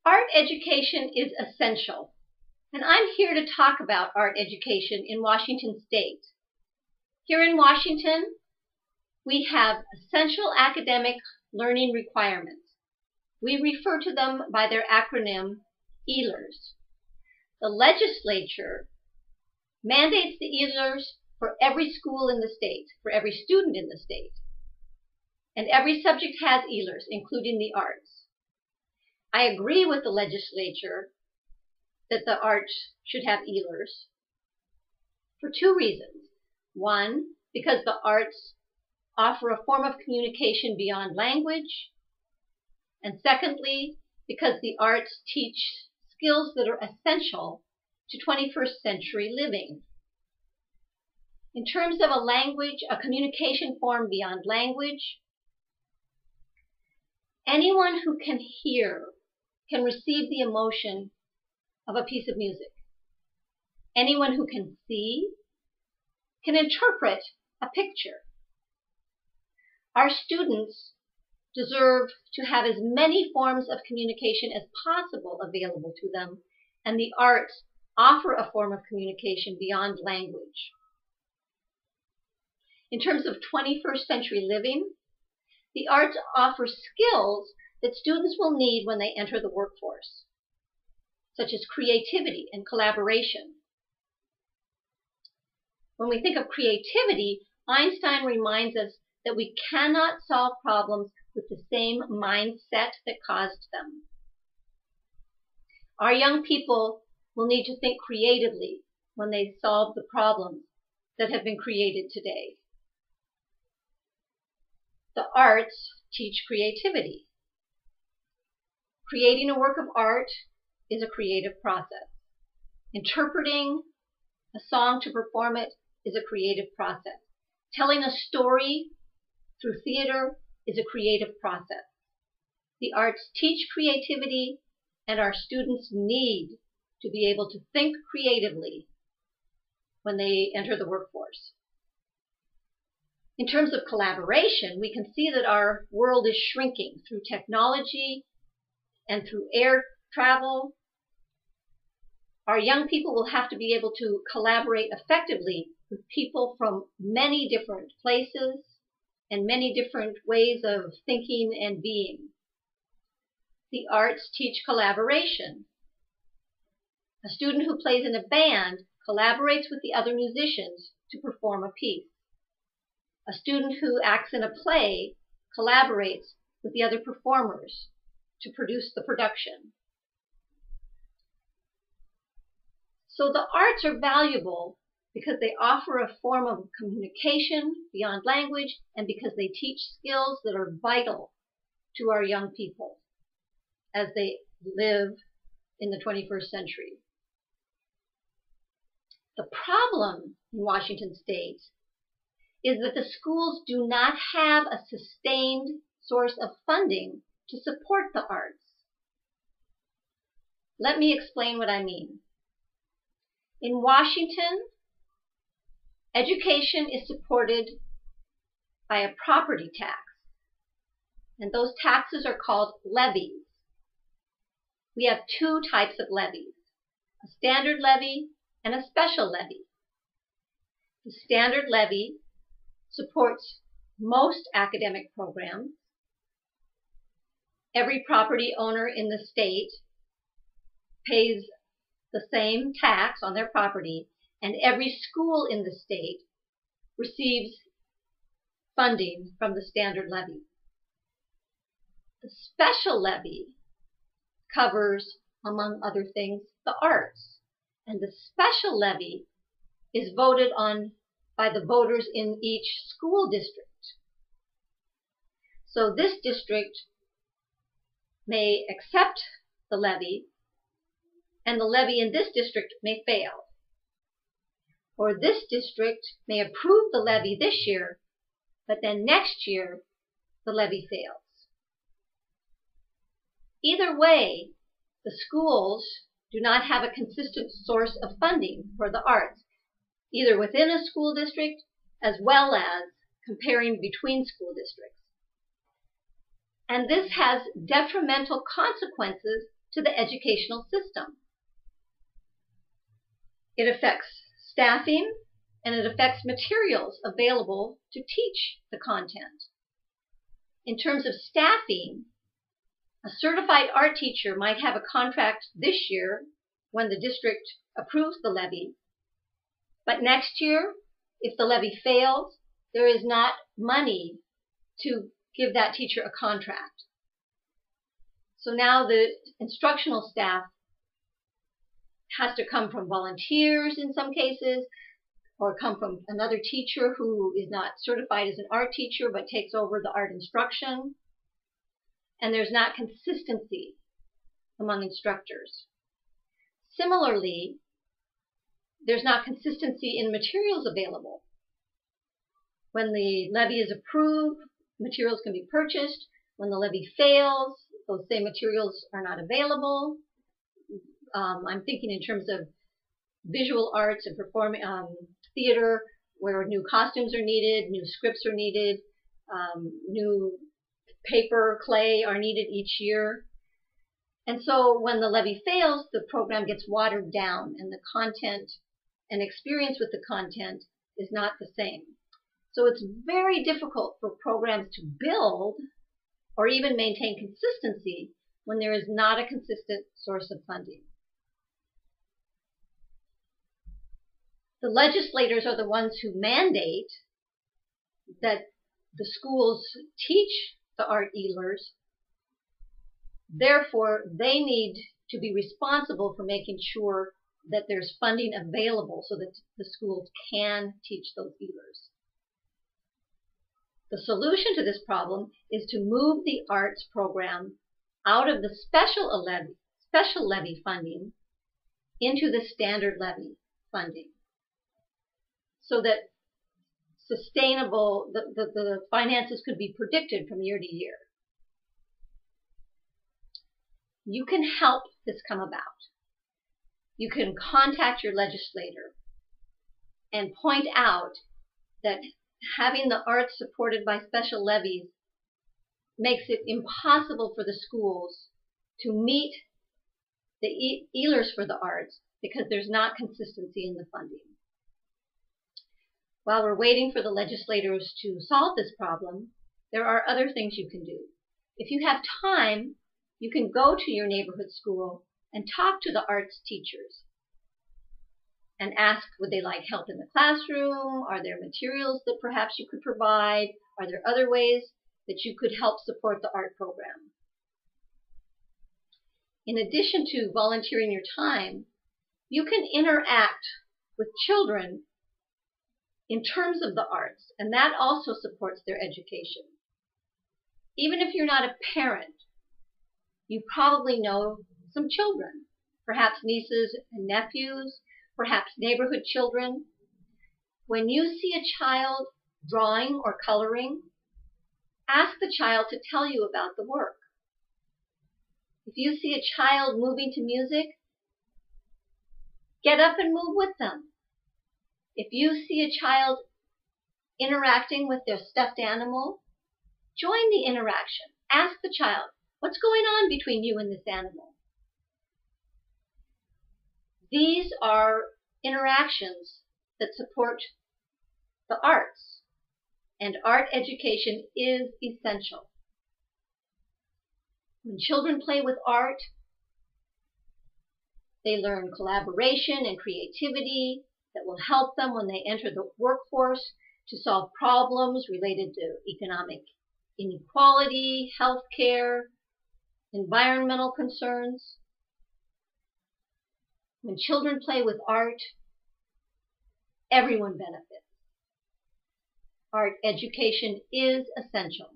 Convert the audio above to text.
Art education is essential, and I'm here to talk about art education in Washington State. Here in Washington, we have essential academic learning requirements. We refer to them by their acronym, ELERs. The legislature mandates the ELERs for every school in the state, for every student in the state. And every subject has ELERs, including the arts. I agree with the legislature that the arts should have ELERs for two reasons. One, because the arts offer a form of communication beyond language. And secondly, because the arts teach skills that are essential to 21st century living. In terms of a communication form beyond language, anyone who can hear can receive the emotion of a piece of music. Anyone who can see can interpret a picture. Our students deserve to have as many forms of communication as possible available to them, and the arts offer a form of communication beyond language. In terms of 21st century living, the arts offer skills that students will need when they enter the workforce, such as creativity and collaboration. When we think of creativity, Einstein reminds us that we cannot solve problems with the same mindset that caused them. Our young people will need to think creatively when they solve the problems that have been created today. The arts teach creativity. Creating a work of art is a creative process. Interpreting a song to perform it is a creative process. Telling a story through theater is a creative process. The arts teach creativity, and our students need to be able to think creatively when they enter the workforce. In terms of collaboration, we can see that our world is shrinking through technology and through air travel. Our young people will have to be able to collaborate effectively with people from many different places and many different ways of thinking and being. The arts teach collaboration. A student who plays in a band collaborates with the other musicians to perform a piece. A student who acts in a play collaborates with the other performers to produce the production. So the arts are valuable because they offer a form of communication beyond language and because they teach skills that are vital to our young people as they live in the 21st century. The problem in Washington State is that the schools do not have a sustained source of funding to support the arts. Let me explain what I mean. In Washington, education is supported by a property tax, and those taxes are called levies. We have two types of levies, a standard levy and a special levy. The standard levy supports most academic programs. Every property owner in the state pays the same tax on their property, and every school in the state receives funding from the standard levy. The special levy covers, among other things, the arts, and the special levy is voted on by the voters in each school district. So this district may accept the levy, and the levy in this district may fail. Or this district may approve the levy this year, but then next year the levy fails. Either way, the schools do not have a consistent source of funding for the arts, either within a school district as well as comparing between school districts. And this has detrimental consequences to the educational system. It affects staffing, and it affects materials available to teach the content. In terms of staffing, a certified art teacher might have a contract this year when the district approves the levy, but next year, if the levy fails, there is not money to give that teacher a contract. So now the instructional staff has to come from volunteers in some cases, or come from another teacher who is not certified as an art teacher but takes over the art instruction. And there's not consistency among instructors. Similarly, there's not consistency in materials available. When the levy is approved, materials can be purchased. When the levy fails, those same materials are not available. I'm thinking in terms of visual arts and performing theater, where new costumes are needed, new scripts are needed, new paper, clay are needed each year. And so when the levy fails, the program gets watered down and the content and experience with the content is not the same. So it's very difficult for programs to build or even maintain consistency when there is not a consistent source of funding. The legislators are the ones who mandate that the schools teach the art e-learners. Therefore, they need to be responsible for making sure that there's funding available so that the schools can teach those e-learners. The solution to this problem is to move the arts program out of the special levy funding into the standard levy funding, so that the finances could be predicted from year to year. You can help this come about. You can contact your legislator and point out that having the arts supported by special levies makes it impossible for the schools to meet the e-learners for the arts because there's not consistency in the funding. While we're waiting for the legislators to solve this problem, there are other things you can do. If you have time, you can go to your neighborhood school and talk to the arts teachers and ask, would they like help in the classroom? Are there materials that perhaps you could provide? Are there other ways that you could help support the art program? In addition to volunteering your time, you can interact with children in terms of the arts, and that also supports their education. Even if you're not a parent, you probably know some children, perhaps nieces and nephews, perhaps neighborhood children. When you see a child drawing or coloring, ask the child to tell you about the work. If you see a child moving to music, get up and move with them. If you see a child interacting with their stuffed animal, join the interaction. Ask the child, what's going on between you and this animal? These are interactions that support the arts, and art education is essential. When children play with art, they learn collaboration and creativity that will help them when they enter the workforce to solve problems related to economic inequality, healthcare, environmental concerns. When children play with art, everyone benefits. Art education is essential.